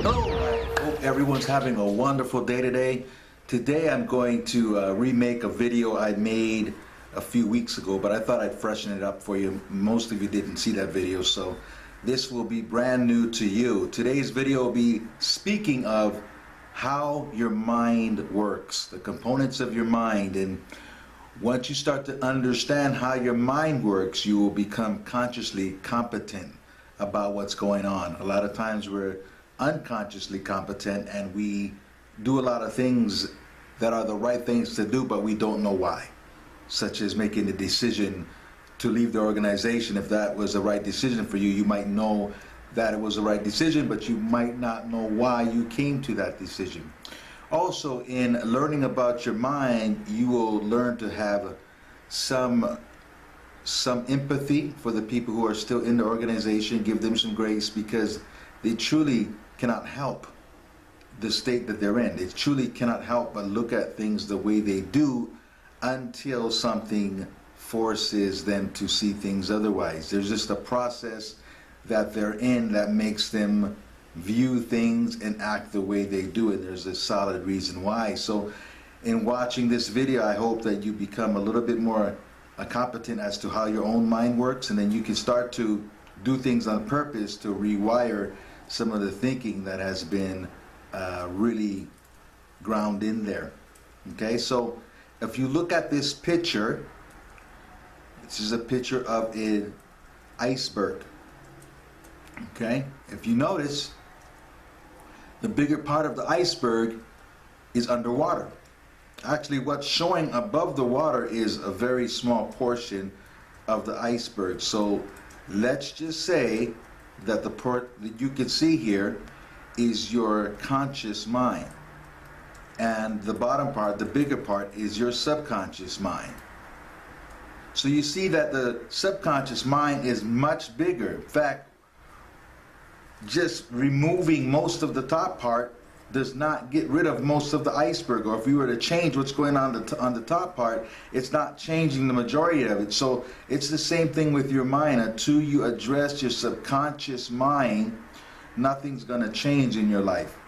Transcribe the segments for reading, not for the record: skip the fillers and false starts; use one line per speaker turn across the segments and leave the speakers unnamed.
Hello, I hope everyone's having a wonderful day today. Today I'm going to remake a video I made a few weeks ago, but I thought I'd freshen it up for you. Most of you didn't see that video, so this will be brand new to you. Today's video will be speaking of how your mind works, the components of your mind, and once you start to understand how your mind works, you will become consciously competent about what's going on. A lot of times we're unconsciously competent and we do a lot of things that are the right things to do, but we don't know why, such as making the decision to leave the organization. If that was the right decision for you, you might know that it was the right decision, but you might not know why you came to that decision. Also, in learning about your mind, you will learn to have some empathy for the people who are still in the organization. Give them some grace, because they truly cannot help the state that they're in. They truly cannot help but look at things the way they do until something forces them to see things otherwise. There's just a process that they're in that makes them view things and act the way they do, and there's a solid reason why. So in watching this video, I hope that you become a little bit more competent as to how your own mind works, and then you can start to do things on purpose to rewire some of the thinking that has been really ground in there. Okay, so if you look at this picture, this is a picture of an iceberg. Okay, if you notice, the bigger part of the iceberg is underwater. Actually, what's showing above the water is a very small portion of the iceberg. So let's just say that the part that you can see here is your conscious mind, and the bottom part, the bigger part, is your subconscious mind. So you see that the subconscious mind is much bigger. In fact, just removing most of the top part does not get rid of most of the iceberg. Or if you were to change what's going on the top part, it's not changing the majority of it. So it's the same thing with your mind. Until you address your subconscious mind, nothing's going to change in your life.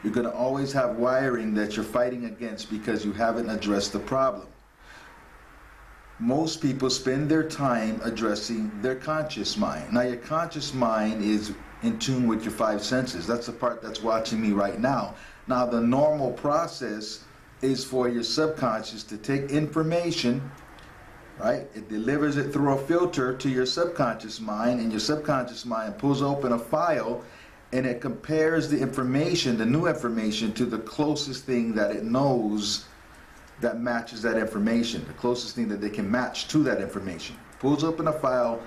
You're going to always have wiring that you're fighting against because you haven't addressed the problem. Most people spend their time addressing their conscious mind. Now, your conscious mind is in tune with your five senses. That's the part that's watching me right now. Now, the normal process is for your subconscious to take information, right? It delivers it through a filter to your subconscious mind, and your subconscious mind pulls open a file, and it compares the information, the new information, to the closest thing that it knows that matches that information, the closest thing that they can match to that information. Pulls open a file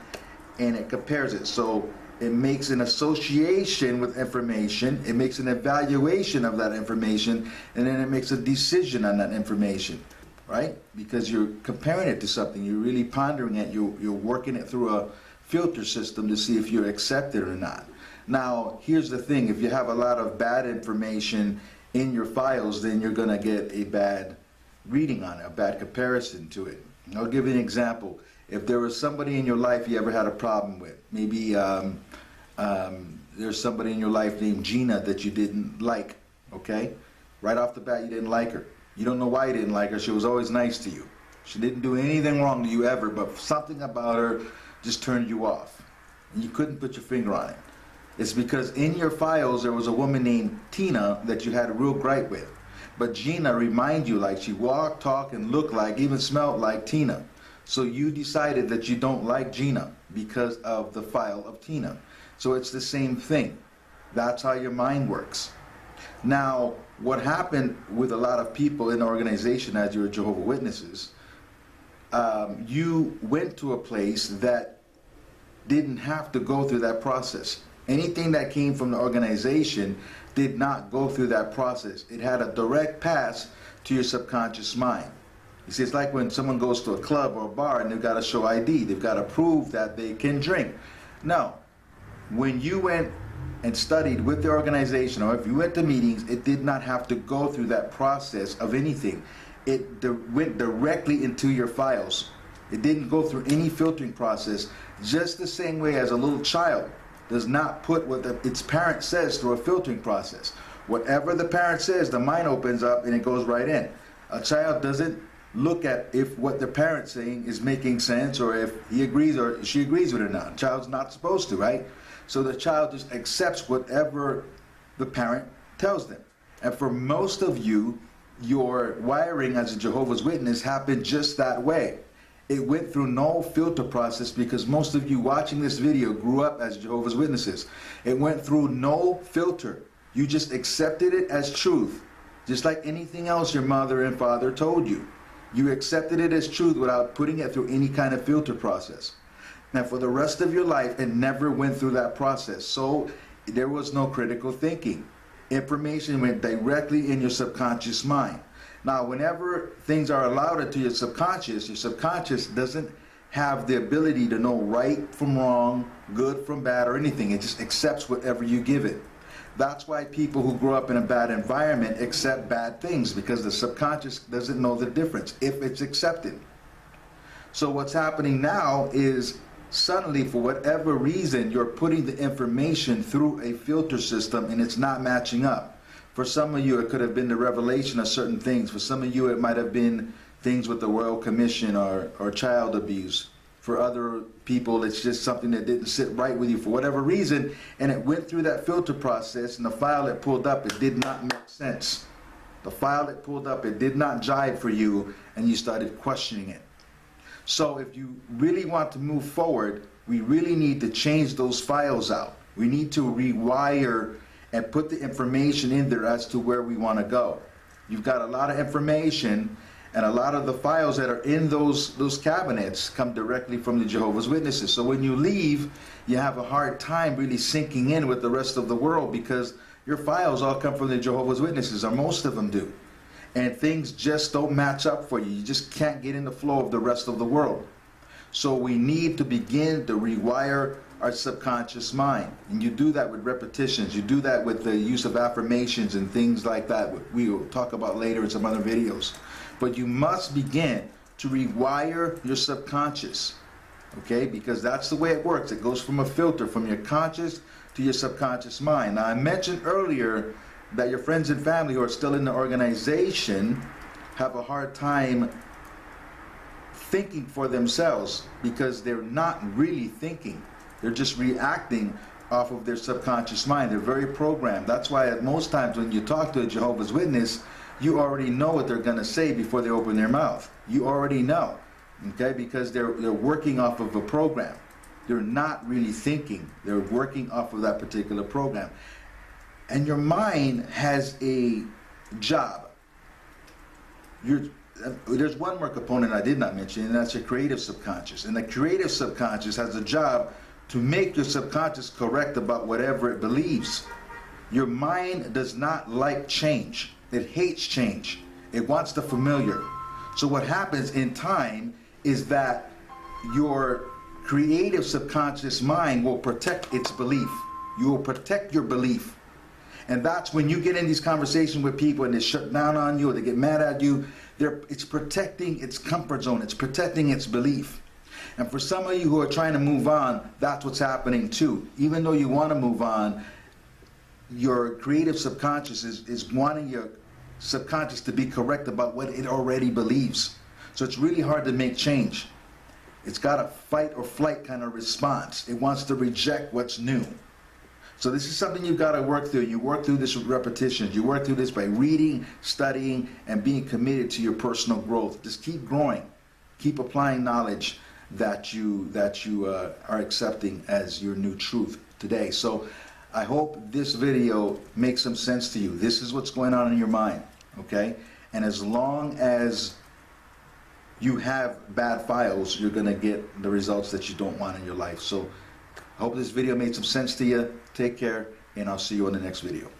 and it compares it. So it makes an association with information, it makes an evaluation of that information, and then it makes a decision on that information, right? Because you're comparing it to something, you're really pondering it, you're working it through a filter system to see if you accept it or not. Now, here's the thing, if you have a lot of bad information in your files, then you're gonna get a bad reading on it, a bad comparison to it. I'll give you an example. If there was somebody in your life you ever had a problem with, maybe there's somebody in your life named Gina that you didn't like, okay? Right off the bat, you didn't like her. You don't know why you didn't like her. She was always nice to you. She didn't do anything wrong to you ever, but something about her just turned you off. And you couldn't put your finger on it. It's because in your files there was a woman named Tina that you had a real gripe with. But Gina reminded you, like, she walked, talked, and looked like, even smelled like Tina. So you decided that you don't like Gina because of the file of Tina. So it's the same thing. That's how your mind works. Now, what happened with a lot of people in the organization as you were Jehovah's Witnesses, you went to a place that didn't have to go through that process. Anything that came from the organization did not go through that process. It had a direct pass to your subconscious mind. You see, it's like when someone goes to a club or a bar and they've got to show ID. They've got to prove that they can drink. No. When you went and studied with the organization, or if you went to meetings, it did not have to go through that process of anything. It went directly into your files. It didn't go through any filtering process, just the same way as a little child. does not put what its parent says through a filtering process. Whatever the parent says, the mind opens up and it goes right in. A child doesn't look at if what the parent's saying is making sense or if he agrees or she agrees with it or not. A child's not supposed to, right? So the child just accepts whatever the parent tells them. And for most of you, your wiring as a Jehovah's Witness happened just that way. It went through no filter process because most of you watching this video grew up as Jehovah's Witnesses. It went through no filter. You just accepted it as truth, just like anything else your mother and father told you. You accepted it as truth without putting it through any kind of filter process. Now, for the rest of your life, it never went through that process. So there was no critical thinking. Information went directly in your subconscious mind. Now, whenever things are allowed into your subconscious doesn't have the ability to know right from wrong, good from bad, or anything. It just accepts whatever you give it. That's why people who grow up in a bad environment accept bad things, because the subconscious doesn't know the difference if it's accepted. So what's happening now is suddenly, for whatever reason, you're putting the information through a filter system and it's not matching up. For some of you, it could have been the revelation of certain things. For some of you, it might have been things with the Royal Commission or child abuse. For other people, it's just something that didn't sit right with you for whatever reason, and it went through that filter process, and the file it pulled up, it did not make sense. The file it pulled up, it did not jive for you, and you started questioning it. So if you really want to move forward, we really need to change those files out. We need to rewire and put the information in there as to where we want to go. You've got a lot of information, and a lot of the files that are in those cabinets come directly from the Jehovah's Witnesses. So when you leave, you have a hard time really sinking in with the rest of the world, because your files all come from the Jehovah's Witnesses, or most of them do. And things just don't match up for you. You just can't get in the flow of the rest of the world. So we need to begin to rewire our subconscious mind. And you do that with repetitions. You do that with the use of affirmations and things like that. We will talk about later in some other videos. But you must begin to rewire your subconscious. Okay? Because that's the way it works. It goes from a filter from your conscious to your subconscious mind. Now, I mentioned earlier that your friends and family who are still in the organization have a hard time thinking for themselves, because they're not really thinking. They're just reacting off of their subconscious mind. They're very programmed. That's why at most times when you talk to a Jehovah's Witness, you already know what they're going to say before they open their mouth. You already know, okay? Because they're working off of a program. They're not really thinking. They're working off of that particular program. And your mind has a job. There's one more component I did not mention, and that's your creative subconscious. And the creative subconscious has a job to make your subconscious correct about whatever it believes. Your mind does not like change. It hates change. It wants the familiar. So what happens in time is that your creative subconscious mind will protect its belief. You will protect your belief. And that's when you get in these conversations with people and they shut down on you or they get mad at you, it's protecting its comfort zone. It's protecting its belief. And for some of you who are trying to move on, that's what's happening too. Even though you want to move on, your creative subconscious is wanting your subconscious to be correct about what it already believes. So it's really hard to make change. It's got a fight or flight kind of response. It wants to reject what's new. So this is something you've got to work through. You work through this with repetitions. You work through this by reading, studying, and being committed to your personal growth. Just keep growing. Keep applying knowledge that you are accepting as your new truth today. So I hope this video makes some sense to you. This is what's going on in your mind, okay? And as long as you have bad files, you're going to get the results that you don't want in your life. So I hope this video made some sense to you. Take care, and I'll see you in the next video.